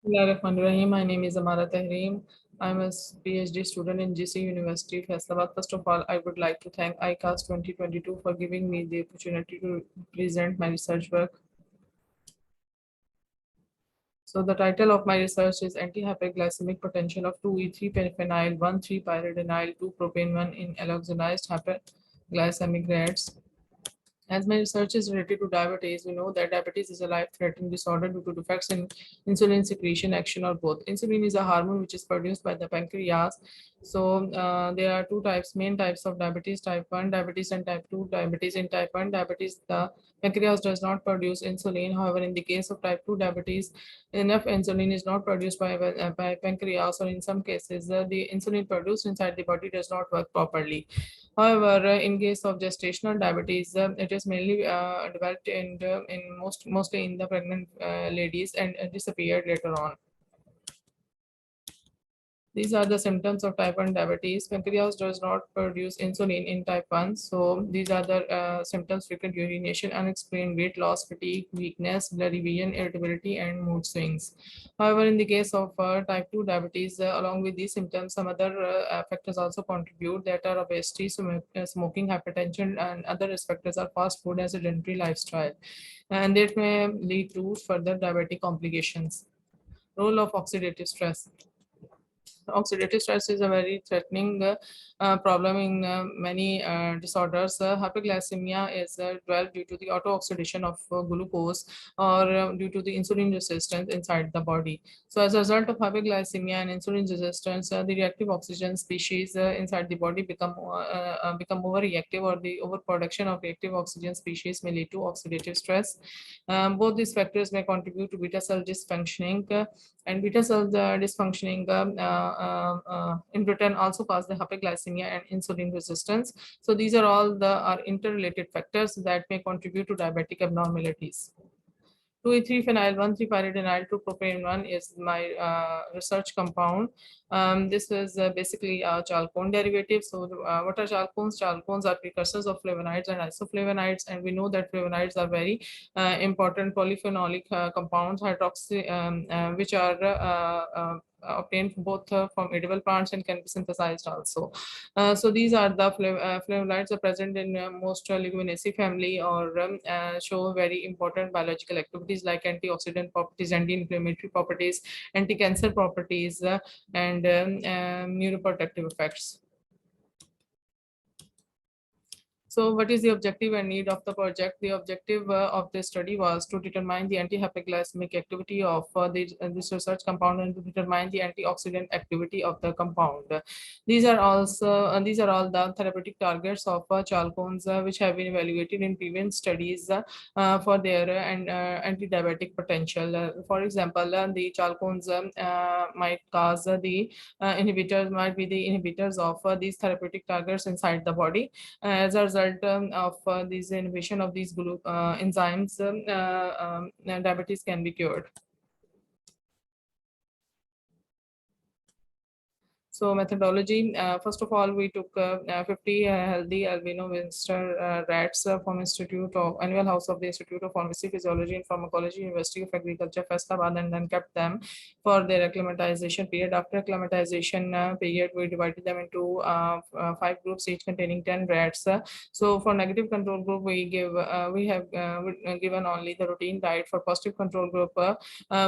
Bismillahirrahmanirrahim. My name is Ammara Tehreem. I'm a PhD student in GC University, Faisalabad. First of all, I would like to thank ICAZ 2022 for giving me the opportunity to present my research work. So the title of my research is Anti-hyperglycemic potential of 2-ethylphenyl 1,3-pyridinol 2-propane-1 in allogenized hyperglycemic rats. As my research is related to diabetes, we know that diabetes is a life-threatening disorder due to defects in insulin secretion, action, or both. Insulin is a hormone which is produced by the pancreas. So there are two types, main types of diabetes: type 1 diabetes and type 2 diabetes. In type 1 diabetes, the pancreas does not produce insulin. However, in the case of type 2 diabetes, enough insulin is not produced by pancreas, or in some cases, the insulin produced inside the body does not work properly. However, in case of gestational diabetes, it is mainly developed mostly in the pregnant ladies and disappeared later on. These are the symptoms of type 1 diabetes. Pancreas does not produce insulin in type 1. So these are the symptoms: frequent urination, unexplained weight loss, fatigue, weakness, blurry vision, irritability, and mood swings. However, in the case of type 2 diabetes, along with these symptoms, some other factors also contribute, that are obesity, smoking, hypertension, and other risk factors are fast food and sedentary lifestyle. And it may lead to further diabetic complications. Role of oxidative stress. Oxidative stress is a very threatening problem in many disorders. Hyperglycemia is developed due to the auto-oxidation of glucose, or due to the insulin resistance inside the body. So as a result of hyperglycemia and insulin resistance, the reactive oxygen species inside the body become overreactive, or the overproduction of reactive oxygen species may lead to oxidative stress. Both these factors may contribute to beta cell dysfunctioning, and beta cell dysfunctioning in return also cause the hyperglycemia and insulin resistance. So these are all the are interrelated factors that may contribute to diabetic abnormalities. 2-ethylphenyl 1,3-pyridinol 2-propane-1 is my research compound. This is basically a chalcone derivative. So what are chalcones? Chalcones are precursors of flavonoids and isoflavonoids, and we know that flavonoids are very important polyphenolic compounds, which are obtained both from edible plants and can be synthesized also. So these are the flavonoids are present in most leguminaceae family, or show very important biological activities like antioxidant properties, anti-inflammatory properties, anti-cancer properties, and neuroprotective effects. So what is the objective and need of the project? The objective of this study was to determine the anti-hyperglycemic activity of this research compound, and to determine the antioxidant activity of the compound. These are all the therapeutic targets of chalcones, which have been evaluated in previous studies for their anti-diabetic potential. For example, the chalcones might cause might be the inhibitors of these therapeutic targets inside the body. As a result of this inhibition of these enzymes, diabetes can be cured. So methodology, first of all, we took 50 healthy albino Winster rats from Institute of Annual House of the Institute of Pharmacy, Physiology and Pharmacology, University of Agriculture, Faisalabad, and then kept them for their acclimatization period. After acclimatization period, we divided them into 5 groups, each containing 10 rats. So for negative control group, we have given only the routine diet. For positive control group,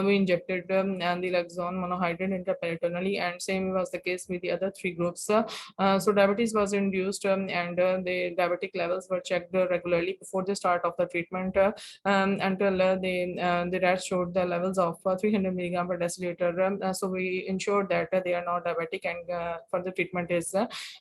we injected the Lexon monohydrate intraperitonially, and same was the case with the other 3 groups. So diabetes was induced, and the diabetic levels were checked regularly before the start of the treatment, until the rats showed the levels of 300 milligram per deciliter. So we ensured that they are not diabetic, and further treatment is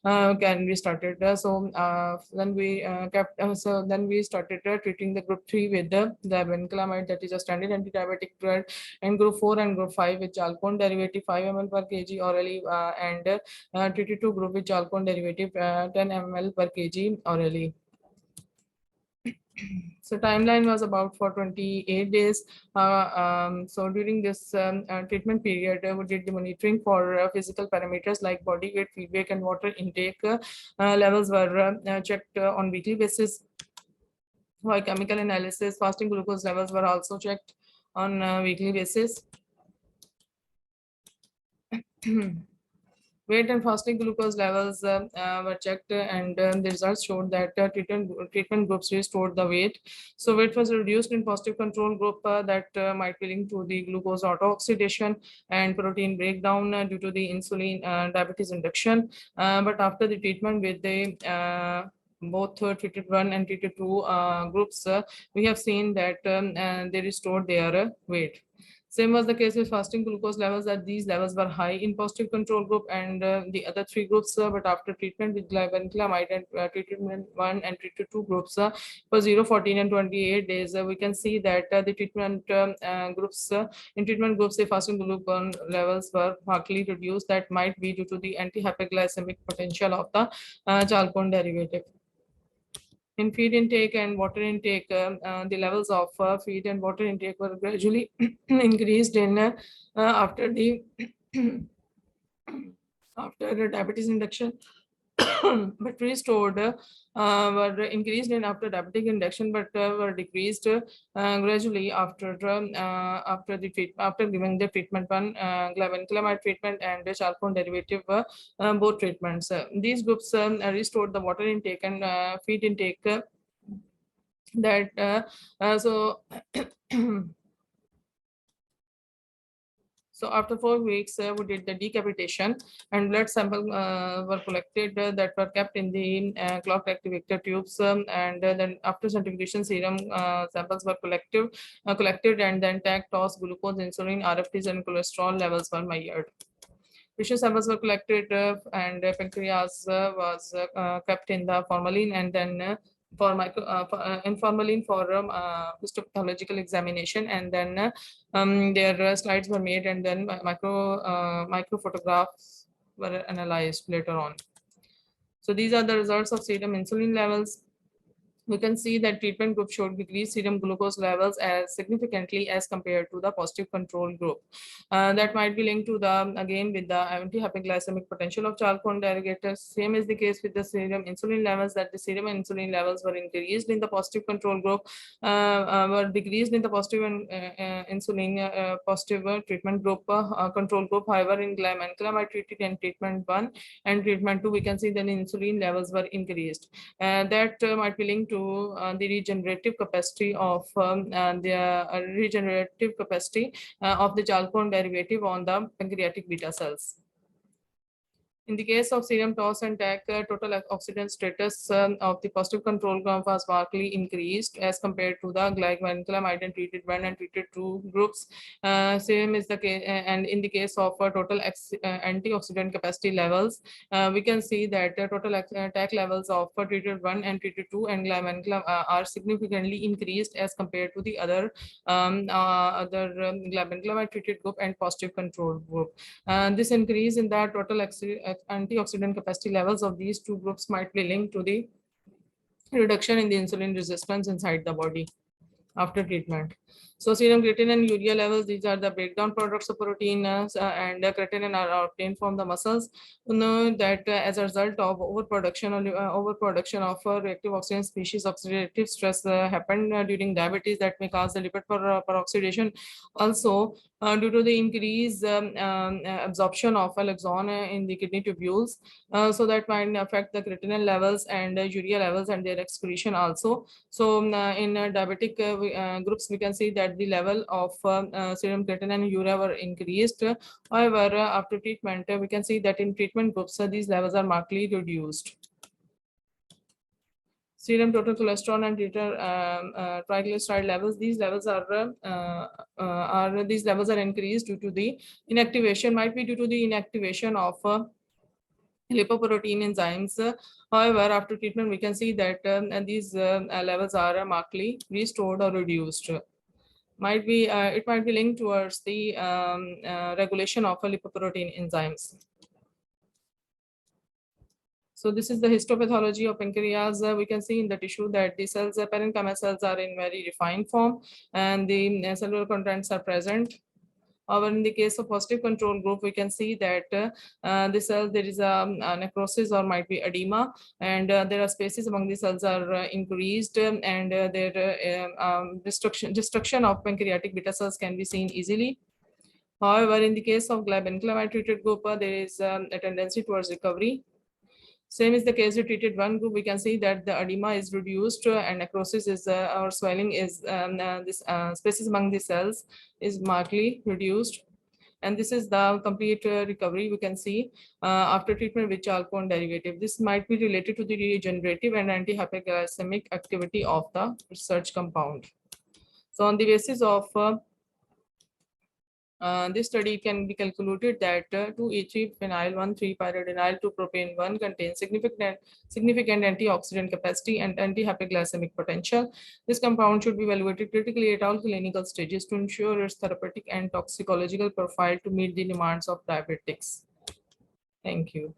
can be started. Then we started treating the group 3 with the vinclamide, that is a standard anti-diabetic drug, and group 4 and group 5 with chalcone derivative 5 ml per kg orally, and treated to group with chalcone derivative 10 ml per kg orally. So timeline was about for 28 days. So during this treatment period, we did the monitoring for physical parameters like body weight, feedback, and water intake. Levels were checked on weekly basis. Biochemical analysis, fasting glucose levels were also checked on a weekly basis. Weight and fasting glucose levels were checked, and the results showed that treatment groups restored the weight. So weight was reduced in positive control group that might be linked to the glucose auto-oxidation and protein breakdown due to the insulin diabetes induction. But after the treatment with the both treated 1 and treated 2 groups, we have seen that they restored their weight. Same was the case with fasting glucose levels, that these levels were high in positive control group and the other three groups, but after treatment with glibenclamide and treatment 1 and treated 2 groups for 0, 14 and 28 days, we can see that the treatment groups, in treatment groups, the fasting glucose levels were markedly reduced. That might be due to the anti-hyperglycemic potential of the chalcone derivative. In feed intake and water intake, the levels of feed and water intake were gradually increased in after the after the diabetes induction, but restored were increased in after diabetic induction, but were decreased gradually after the after giving the treatment 1 glibenclamide treatment and the chalcone derivative both treatments. These groups restored the water intake and feed intake that so so after 4 weeks, we did the decapitation, and blood samples were collected that were kept in the clock activator tubes, and then after centrifugation, serum samples were collected, and then tag, toss, glucose, insulin, RFTs, and cholesterol levels were measured. Tissue samples were collected, and pancreas was kept in the formalin, and then in formalin for histopathological examination, and then their slides were made, and then micro photographs were analyzed later on. So these are the results of serum insulin levels. We can see that treatment group showed decreased serum glucose levels as significantly as compared to the positive control group. That might be linked to the, again, with the anti-hyperglycemic potential of chalcone derivatives. Same is the case with the serum insulin levels, that the serum insulin levels were increased in the positive control group, were decreased in the positive insulin positive treatment group, control group. However, in glibenclamide treated and treatment 1 and treatment 2, we can see that insulin levels were increased. That might be linked to the regenerative capacity of the chalcone derivative on the pancreatic beta cells. In the case of serum toss and tag, total oxidant status of the positive control group was markedly increased as compared to the glibenclamide and treated 1 and treated 2 groups. Same is the case, and in the case of total antioxidant capacity levels, we can see that total tag levels of treated 1 and treated 2 and glibenclamide are significantly increased as compared to the other glibenclamide treated group and positive control group. This increase in the total antioxidant capacity levels of these two groups might be linked to the reduction in the insulin resistance inside the body after treatment. So serum creatinine and urea levels, these are the breakdown products of protein, and creatinine are obtained from the muscles. We know that as a result of overproduction of reactive oxygen species, oxidative stress happened during diabetes that may cause the lipid peroxidation. Also, due to the increased absorption of alloxan in the kidney tubules, so that might affect the creatinine levels and urea levels and their excretion also. So in diabetic groups, we can see that the level of serum creatinine and urea were increased. However, after treatment, we can see that in treatment groups, these levels are markedly reduced. Serum total cholesterol and triglyceride levels, these levels are increased due to the inactivation, might be due to the inactivation of lipoprotein enzymes. However, after treatment, we can see that these levels are markedly restored or reduced. Might be it might be linked towards the regulation of lipoprotein enzymes. So this is the histopathology of pancreas. We can see in the tissue that the cells, parenchyma cells, are in very refined form, and the cellular contents are present. However, in the case of positive control group, we can see that the cell, there is a necrosis or might be edema, and there are spaces among the cells are increased, and their destruction of pancreatic beta cells can be seen easily. However, in the case of glibenclamide treated group, there is a tendency towards recovery. Same is the case with treated one group. We can see that the edema is reduced and necrosis is or swelling is this spaces among the cells is markedly reduced. And this is the complete recovery we can see after treatment with chalcone derivative. This might be related to the regenerative and anti-hyperglycemic activity of the research compound. So on the basis of this study can be concluded that 2-ethylphenyl 1,3-pyridinyl 2-propane 1 contains significant antioxidant capacity and anti-hyperglycemic potential. This compound should be evaluated critically at all clinical stages to ensure its therapeutic and toxicological profile to meet the demands of diabetics. Thank you.